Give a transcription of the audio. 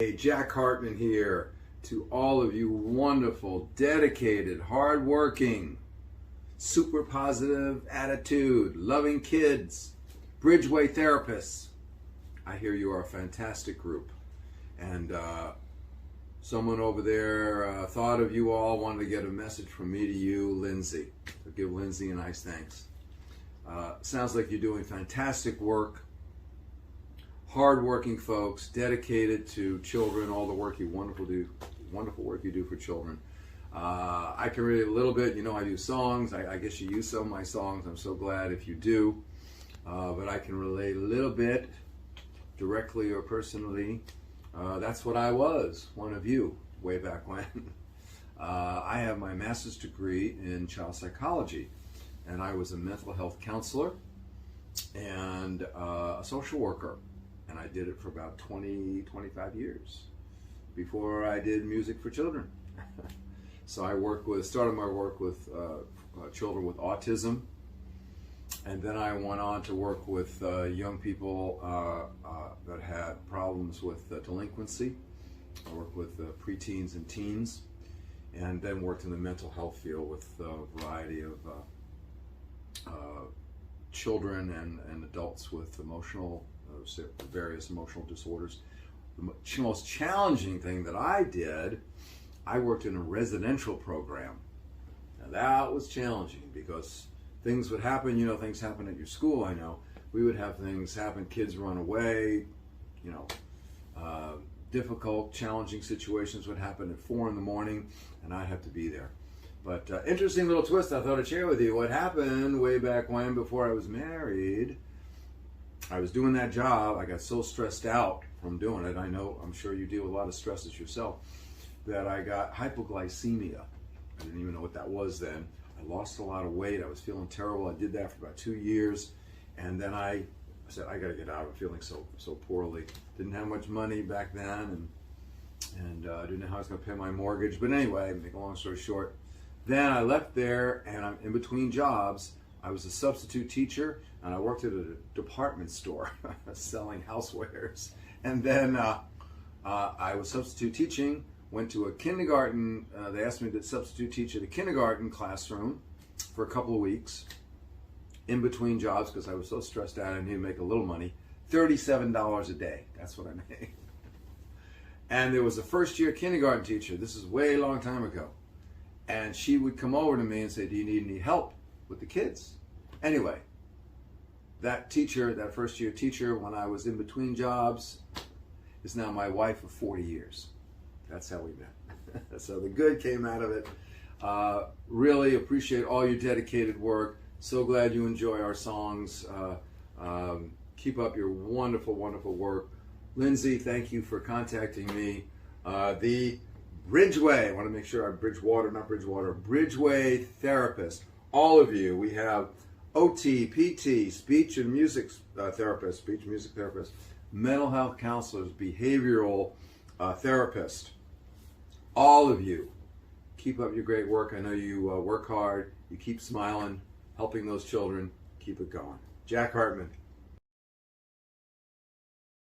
Hey, Jack Hartmann here to all of you wonderful, dedicated, hardworking, super positive attitude, loving kids, Bridgeway therapists. I hear you are a fantastic group. And someone over there thought of you all, wanted to get a message from me to you, Lindsay. So give Lindsay a nice thanks. Sounds like you're doing fantastic work. Hardworking folks, dedicated to children, all the work you wonderful work you do for children. I can relate a little bit. You know, I do songs. I guess you use some of my songs. I'm so glad if you do. But I can relate a little bit, directly or personally. That's what I was, one of you, way back when. I have my master's degree in child psychology, and I was a mental health counselor and a social worker. And I did it for about 25 years before I did music for children. So I started my work with children with autism, and then I went on to work with young people that had problems with delinquency. I worked with preteens and teens, and then worked in the mental health field with a variety of children and adults with various emotional disorders. The most challenging thing that I did, I worked in a residential program. Now that was challenging because things would happen, you know, things happen at your school, I know. We would have things happen, kids run away, you know, difficult, challenging situations would happen at 4 in the morning, and I'd have to be there. But interesting little twist I thought I'd share with you. What happened way back when, before I was married, I was doing that job. I got so stressed out from doing it. I'm sure you deal with a lot of stresses yourself, that I got hypoglycemia. I didn't even know what that was then. I lost a lot of weight. I was feeling terrible. I did that for about 2 years. And then I said, I got to get out. I'm feeling so poorly. Didn't have much money back then, and I didn't know how I was going to pay my mortgage. But anyway, make a long story short, then I left there, and I'm in between jobs. I was a substitute teacher, and I worked at a department store selling housewares. And then I was substitute teaching, went to a kindergarten. They asked me to substitute teach at a kindergarten classroom for a couple of weeks in between jobs because I was so stressed out. I needed to make a little money. $37 a day. That's what I made. And there was a first-year kindergarten teacher. This is way a long time ago. And she would come over to me and say, do you need any help with the kids? Anyway, that teacher, that first-year teacher, when I was in between jobs, is now my wife of 40 years. That's how we met. So the good came out of it. Really appreciate all your dedicated work. So glad you enjoy our songs. Keep up your wonderful, wonderful work. Lindsay, thank you for contacting me. The Bridgeway, I want to make sure I'm Bridgeway therapist. All of you, we have OT, PT, speech and music therapist, mental health counselors, behavioral therapist. All of you, keep up your great work. I know you work hard, you keep smiling, helping those children. Keep it going. Jack Hartmann.